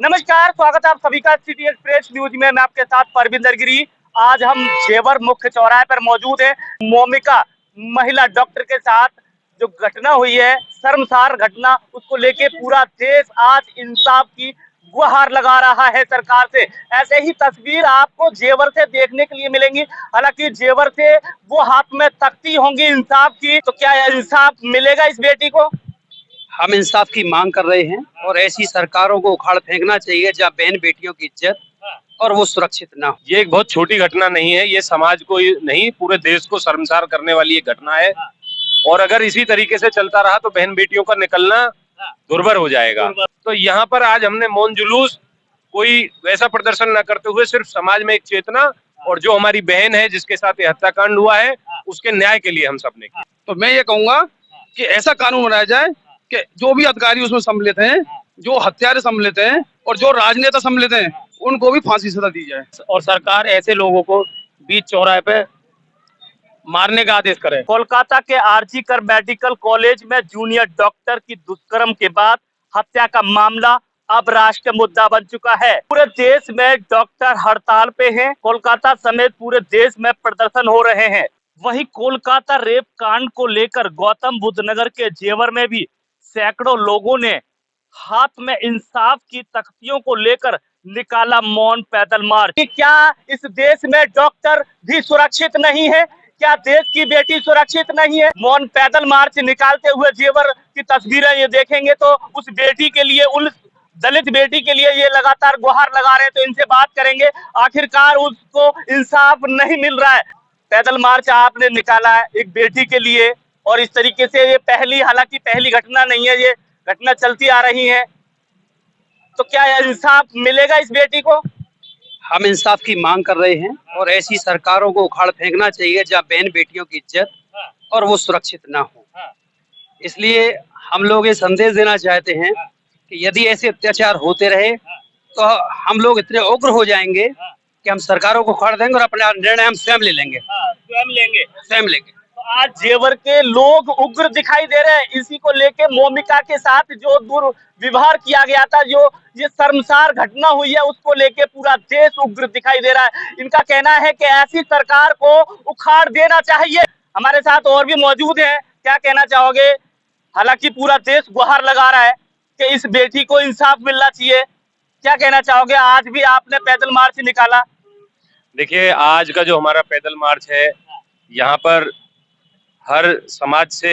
नमस्कार, स्वागत है आप सभी का सिटी एक्सप्रेस न्यूज में। मैं आपके साथ परविंदर गिरी। आज हम जेवर मुख्य चौराहे पर मौजूद है। मोमिका महिला डॉक्टर के साथ जो घटना हुई है, शर्मसार घटना, उसको लेके पूरा देश आज इंसाफ की गुहार लगा रहा है सरकार से। ऐसे ही तस्वीर आपको जेवर से देखने के लिए मिलेंगी। हालांकि जेवर से वो हाथ में तख्ती होंगी इंसाफ की। तो क्या इंसाफ मिलेगा इस बेटी को? हम इंसाफ की मांग कर रहे हैं और ऐसी सरकारों को उखाड़ फेंकना चाहिए जहां बहन बेटियों की इज्जत और वो सुरक्षित ना हो। ये एक बहुत छोटी घटना नहीं है, ये समाज को नहीं पूरे देश को शर्मसार करने वाली एक घटना है। और अगर इसी तरीके से चलता रहा तो बहन बेटियों का निकलना दुर्भर हो जाएगा। तो यहाँ पर आज हमने मौन जुलूस कोई वैसा प्रदर्शन न करते हुए सिर्फ समाज में एक चेतना और जो हमारी बहन है जिसके साथ ये हत्याकांड हुआ है उसके न्याय के लिए हम सबने किया। तो मैं ये कहूंगा कि ऐसा कानून बनाया जाए कि जो भी अधिकारी उसमें सम्मिलित हैं, जो हत्यारे सम्मिलित हैं और जो राजनेता सम्मिलित हैं, उनको भी फांसी सजा दी जाए और सरकार ऐसे लोगों को बीच चौराहे पे मारने का आदेश करे। कोलकाता के आरजीकर मेडिकल कॉलेज में जूनियर डॉक्टर की दुष्कर्म के बाद हत्या का मामला अब राष्ट्रीय मुद्दा बन चुका है। पूरे देश में डॉक्टर हड़ताल पे हैं। कोलकाता समेत पूरे देश में प्रदर्शन हो रहे हैं। वहीं कोलकाता रेप कांड को लेकर गौतम बुद्ध नगर के जेवर में भी सैकड़ों लोगों ने हाथ में इंसाफ की तख्तियों को लेकर निकाला मौन पैदल मार्च। क्या इस देश में डॉक्टर भी सुरक्षित नहीं है? क्या देश की बेटी सुरक्षित नहीं है? मौन पैदल मार्च निकालते हुए जेवर की तस्वीरें ये देखेंगे तो उस बेटी के लिए, उस दलित बेटी के लिए ये लगातार गुहार लगा रहे हैं। तो इनसे बात करेंगे, आखिरकार उसको इंसाफ नहीं मिल रहा है। पैदल मार्च आपने निकाला है एक बेटी के लिए और इस तरीके से ये हालांकि पहली घटना नहीं है, ये घटना चलती आ रही है। तो क्या इंसाफ मिलेगा इस बेटी को? हम इंसाफ की मांग कर रहे हैं और ऐसी सरकारों को उखाड़ फेंकना चाहिए जहां बहन बेटियों की इज्जत और वो सुरक्षित ना हो। इसलिए हम लोग ये संदेश देना चाहते हैं कि यदि ऐसे अत्याचार होते रहे तो हम लोग इतने उग्र हो जाएंगे कि हम सरकारों को उखाड़ देंगे और अपना निर्णय हम स्वयं ले लेंगे। स्वयं लेंगे। तो आज जेवर के लोग उग्र दिखाई दे रहे हैं। इसी को लेके मोमिका के साथ जो दुर्व्यवहार किया गया था, जो ये शर्मसार घटना हुई है, उसको लेके पूरा देश उग्र दिखाई दे रहा है। इनका कहना है कि ऐसी सरकार को उखाड़ देना चाहिए। हमारे साथ और भी मौजूद है, क्या कहना चाहोगे? हालांकि पूरा देश गुहार लगा रहा है कि इस बेटी को इंसाफ मिलना चाहिए। क्या कहना चाहोगे? आज भी आपने पैदल मार्च निकाला। देखिए, आज का जो हमारा पैदल मार्च है, यहाँ पर हर समाज से,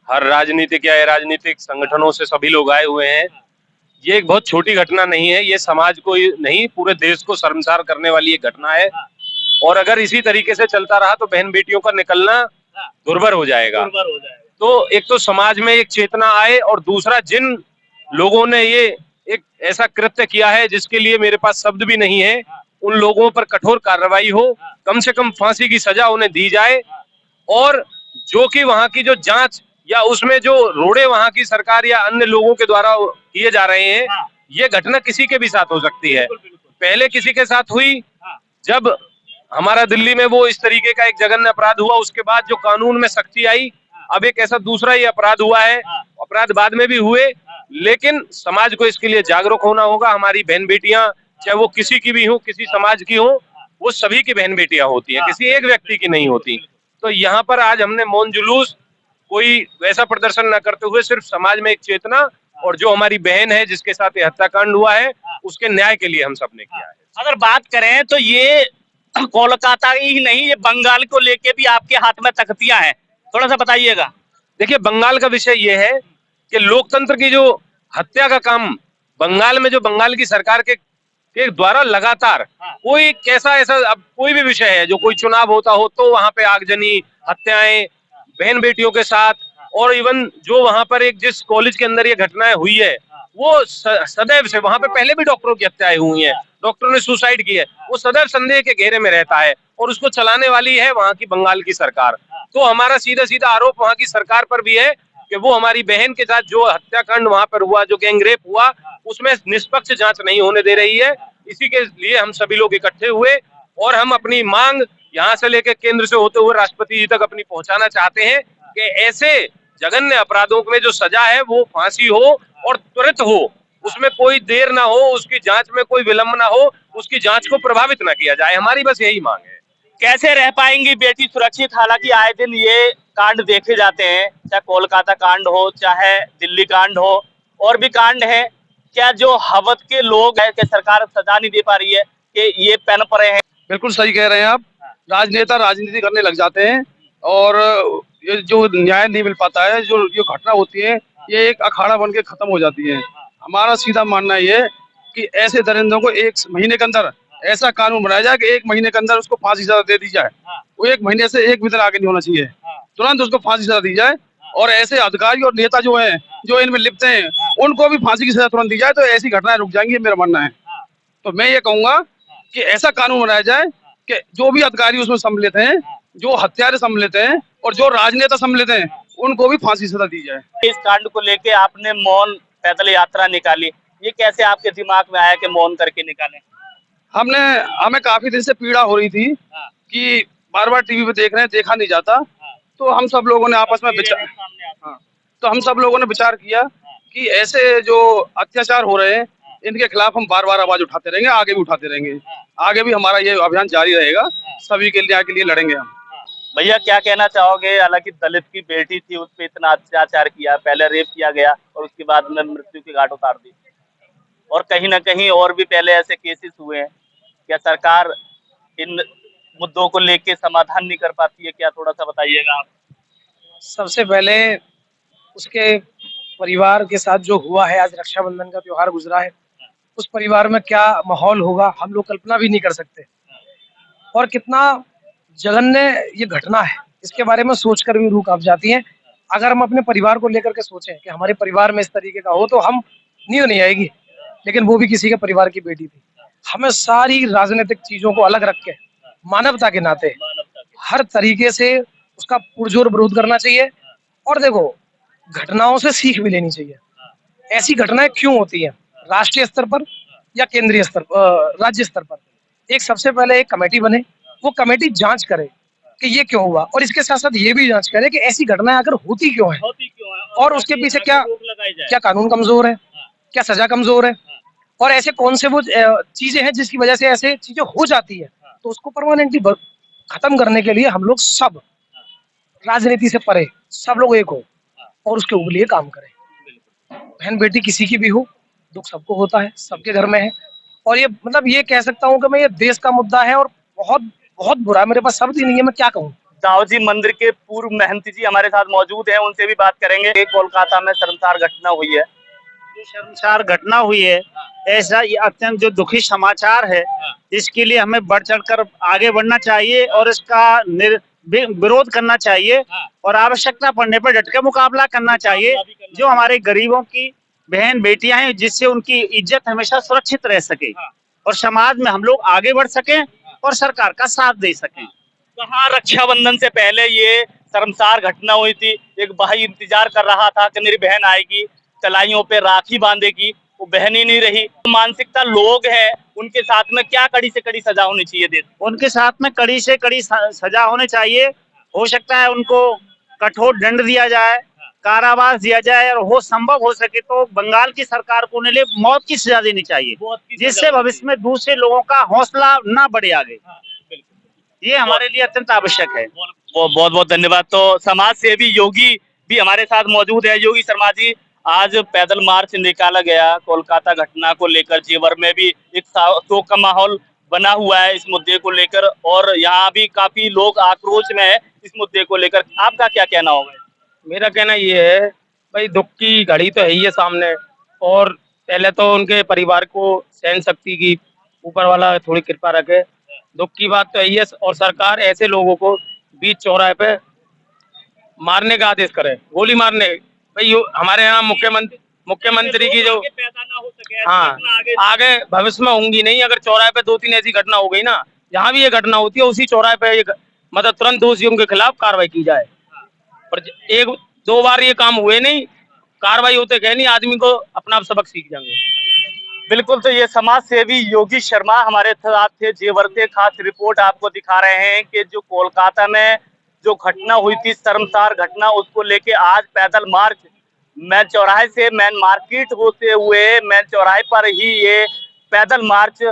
हर राजनीतिक या राजनीतिक संगठनों से सभी लोग आए हुए हैं। ये एक बहुत छोटी घटना नहीं है, ये समाज को नहीं पूरे देश को शर्मसार करने वाली एक घटना है। और अगर इसी तरीके से चलता रहा तो बहन बेटियों का निकलना दुर्भर हो जाएगा। तो एक तो समाज में एक चेतना आए और दूसरा जिन लोगों ने ये एक ऐसा कृत्य किया है जिसके लिए मेरे पास शब्द भी नहीं है, उन लोगों पर कठोर कार्रवाई हो, कम से कम फांसी की सजा उन्हें दी जाए। और जो कि वहां की जो जांच या उसमें जो रोड़े वहां की सरकार या अन्य लोगों के द्वारा किए जा रहे हैं, ये घटना किसी के भी साथ हो सकती है। पहले किसी के साथ हुई, जब हमारा दिल्ली में वो इस तरीके का एक जघन्य अपराध हुआ, उसके बाद जो कानून में सख्ती आई, अब एक ऐसा दूसरा ही अपराध हुआ है। अपराध बाद में भी हुए, लेकिन समाज को इसके लिए जागरूक होना होगा। हमारी बहन बेटियां, चाहे वो किसी की भी हो, किसी समाज की हो, वो सभी की बहन बेटियां होती हैं, किसी एक व्यक्ति की नहीं होती। तो यहाँ पर आज हमने मौन जुलूस कोई वैसा प्रदर्शन न करते हुए सिर्फ समाज में एक चेतना और जो हमारी बहन है जिसके साथ ये हत्याकांड हुआ है उसके न्याय के लिए हम सबने किया है। अगर बात करें तो ये कोलकाता ही नहीं, ये बंगाल को लेके भी आपके हाथ में तख्तियां हैं, थोड़ा सा बताइएगा। देखिए, बंगाल का विषय ये है कि लोकतंत्र की जो हत्या का काम बंगाल में, जो बंगाल की सरकार के द्वारा लगातार कोई कैसा ऐसा, अब कोई भी विषय है, जो कोई चुनाव होता हो तो वहां पे आगजनी, हत्याएं बहन बेटियों के साथ, और इवन जो वहां पर एक जिस कॉलेज के अंदर ये घटनाएं हुई है, वो सदैव से वहां पे पहले भी डॉक्टरों की हत्याएं हुई हैं, डॉक्टरों ने सुसाइड की है, वो सदैव संदेह के घेरे में रहता है और उसको चलाने वाली है वहां की बंगाल की सरकार। तो हमारा सीधा सीधा आरोप वहां की सरकार पर भी है कि वो हमारी बहन के साथ जो हत्याकांड वहां पर हुआ, जो गैंगरेप हुआ, उसमें निष्पक्ष जांच नहीं होने दे रही है। इसी के लिए हम सभी लोग इकट्ठे हुए और हम अपनी मांग यहाँ से लेकर केंद्र से होते हुए राष्ट्रपति जी तक अपनी पहुंचाना चाहते हैं कि ऐसे जघन्य अपराधों में जो सजा है वो फांसी हो और त्वरित हो, उसमें कोई देर ना हो, उसकी जांच में कोई विलंब ना हो, उसकी जांच को प्रभावित ना किया जाए, हमारी बस यही मांग है। कैसे रह पाएंगी बेटी सुरक्षित? हालांकि आए दिन ये कांड देखे जाते हैं, चाहे कोलकाता कांड हो, चाहे दिल्ली कांड हो, और भी कांड है। क्या जो हवत के लोग हैं, क्या सरकार सजा नहीं दे पा रही है कि ये पैन पड़े हैं? बिल्कुल सही कह रहे हैं आप। राजनेता राजनीति करने लग जाते हैं और ये जो न्याय नहीं मिल पाता है, जो जो घटना होती है, ये एक अखाड़ा बन के खत्म हो जाती है। हमारा सीधा मानना ये कि ऐसे दरिंदों को 1 महीने के अंदर ऐसा कानून बनाया जाए कि 1 महीने के अंदर उसको फांसी सजा दे दी जाए। वो 1 महीने से एक भी दिन आगे नहीं होना चाहिए, तुरंत उसको फांसी सजा दी जाए। और ऐसे अधिकारी और नेता जो हैं, जो इनमें लिप्त हैं, उनको भी फांसी की सजा तुरंत दी जाए, तो ऐसी घटनाएं रुक जाएंगी, ये मेरा मानना है। तो मैं ये कहूंगा कि ऐसा कानून बनाया जाए कि जो भी अधिकारी उसमें सम्मिलित हैं, जो हत्यारे सम्मिलित हैं और जो राजनेता सम्मिलित हैं, उनको भी फांसी सजा दी जाए। इस कांड को लेके आपने मौन पैदल यात्रा निकाली, ये कैसे आपके दिमाग में आया कि मौन करके निकालें? हमें काफी दिन से पीड़ा हो रही थी कि बार बार टीवी पे देख रहे हैं, देखा नहीं जाता। तो हम सब लोगों ने आपस में विचार हाँ, तो हम सब लोगों ने विचार किया कि ऐसे जो अत्याचार हो रहे हैं, इनके खिलाफ हम बार बार आवाज उठाते रहेंगे, आगे भी उठाते रहेंगे। आगे भी हमारा ये अभियान जारी रहेगा, सभी के न्याय के लिए लड़ेंगे हम। भैया क्या कहना चाहोगे? हालांकि दलित की बेटी थी, उस पर इतना अत्याचार किया, पहले रेप किया गया और उसके बाद में मृत्यु की घाट उतार दी, और कहीं ना कहीं और भी पहले ऐसे केसेस हुए हैं। क्या सरकार इन मुद्दों को लेके समाधान नहीं कर पाती है? क्या थोड़ा सा बताइएगा आप। सबसे पहले उसके परिवार के साथ जो हुआ है, आज रक्षाबंधन का त्योहार गुजरा है, उस परिवार में क्या माहौल होगा हम लोग कल्पना भी नहीं कर सकते। और कितना जघन्य ये घटना है, इसके बारे में सोचकर भी रूह कांप जाती है। अगर हम अपने परिवार को लेकर के सोचें कि हमारे परिवार में इस तरीके का हो, तो हम नींद नहीं आएगी। लेकिन वो भी किसी के परिवार की बेटी थी। हमें सारी राजनीतिक चीजों को अलग रख के मानवता के नाते हर तरीके से उसका पुरजोर विरोध करना चाहिए। और देखो, घटनाओं से सीख भी लेनी चाहिए। ऐसी घटनाएं क्यों होती हैं राष्ट्रीय स्तर पर या केंद्रीय स्तर राज्य स्तर पर? एक सबसे पहले एक कमेटी बने, वो कमेटी जांच करे कि ये क्यों हुआ, और इसके साथ साथ ये भी जांच करे कि ऐसी घटनाएं अगर होती क्यों है, और उसके पीछे क्या कानून कमजोर है, क्या सजा कमजोर है, और ऐसे कौन से वो चीजें हैं जिसकी वजह से ऐसे चीजें हो जाती है। तो उसको परमानेंटली खत्म करने के लिए हम लोग सब राजनीति से परे सब लोग एक हो और उसके लिए काम करें। बहन बेटी किसी की भी हो, दुख सबको होता है, सबके घर में है। और ये मतलब ये कह सकता हूँ कि मैं, ये देश का मुद्दा है और बहुत बहुत बुरा है। मेरे पास शब्द ही नहीं है, मैं क्या कहूँ। दाऊ जी मंदिर के पूर्व महंत जी हमारे साथ मौजूद हैं, उनसे भी बात करेंगे। कोलकाता में शर्मसार घटना हुई है, जो शर्मसार घटना हुई है, ऐसा ये अत्यंत जो दुखी समाचार है, इसके लिए हमें बढ़ चढ़कर आगे बढ़ना चाहिए और इसका विरोध करना चाहिए और आवश्यकता पड़ने पर डट के मुकाबला करना चाहिए। जो हमारे गरीबों की बहन बेटियां हैं, जिससे उनकी इज्जत हमेशा सुरक्षित रह सके और समाज में हम लोग आगे बढ़ सकें और सरकार का साथ दे सकें। कहाँ रक्षाबंधन से पहले ये शर्मसार घटना हुई थी। एक भाई इंतजार कर रहा था कि मेरी बहन आएगी, कलाइयों पे राखी बांधेगी, वो बहन ही नहीं रही। मानसिकता लोग हैं, उनके साथ में क्या कड़ी से कड़ी सजा होनी चाहिए? उनके साथ में कड़ी से कड़ी सजा होनी चाहिए। हो सकता है उनको कठोर दंड दिया जाए, कारावास दिया जाए, और हो संभव हो सके तो बंगाल की सरकार को उन्हें मौत की सजा देनी चाहिए, जिससे भविष्य में दूसरे लोगों का हौसला ना बढ़े आगे। ये हमारे लिए अत्यंत आवश्यक है। बहुत बहुत धन्यवाद। तो समाज सेवी योगी भी हमारे साथ मौजूद है। योगी शर्मा जी, आज पैदल मार्च निकाला गया कोलकाता घटना को लेकर, जेवर में भी एक शोक का माहौल बना हुआ है इस मुद्दे को लेकर, और यहाँ भी काफी लोग आक्रोश में है इस मुद्दे को लेकर। आपका क्या कहना होगा? मेरा कहना ये है भाई, दुख की घड़ी तो है ही है सामने, और पहले तो उनके परिवार को सहन शक्ति की ऊपर वाला थोड़ी कृपा रखे। दुख की बात तो यही है, और सरकार ऐसे लोगों को बीच चौराहे पे मारने का आदेश करे, गोली मारने। भाई हमारे यहाँ मुख्यमंत्री की जो हाँ आगे भविष्य में होंगी नहीं, अगर चौराहे पे 2-3 ऐसी घटना हो गई ना, जहाँ भी ये घटना होती है उसी चौराहे पे ये मतलब तुरंत दोषियों के खिलाफ कार्रवाई की जाए। और 1-2 बार ये काम हुए नहीं, कार्रवाई होते कह नहीं, आदमी को अपना आप सबक सीख जाएंगे। बिल्कुल। तो ये समाज सेवी योगी शर्मा हमारे साथ थे, जेवर से। खास रिपोर्ट आपको दिखा रहे हैं कि जो कोलकाता में जो घटना हुई थी, शर्मसार घटना, उसको लेके आज पैदल मार्च मैन चौराहे से मैन मार्केट होते हुए मैन चौराहे पर ही ये पैदल मार्च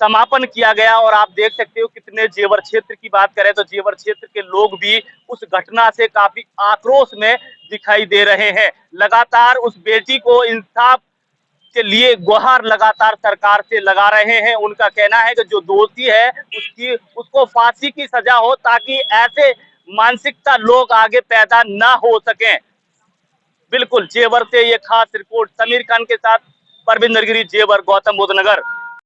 समापन किया गया। और आप देख सकते हो कितने जेवर क्षेत्र की बात करें तो जेवर क्षेत्र के लोग भी उस घटना से काफी आक्रोश में दिखाई दे रहे हैं। लगातार उस बेटी को इंसाफ के लिए गुहार लगातार सरकार से लगा रहे हैं। उनका कहना है कि जो दोषी है उसको फांसी की सजा हो ताकि ऐसे मानसिकता लोग आगे पैदा ना हो सकें। बिल्कुल जेवर से ये खास रिपोर्ट समीर खान के साथ परविंदर गिरी, जेवर, गौतम बुद्ध नगर।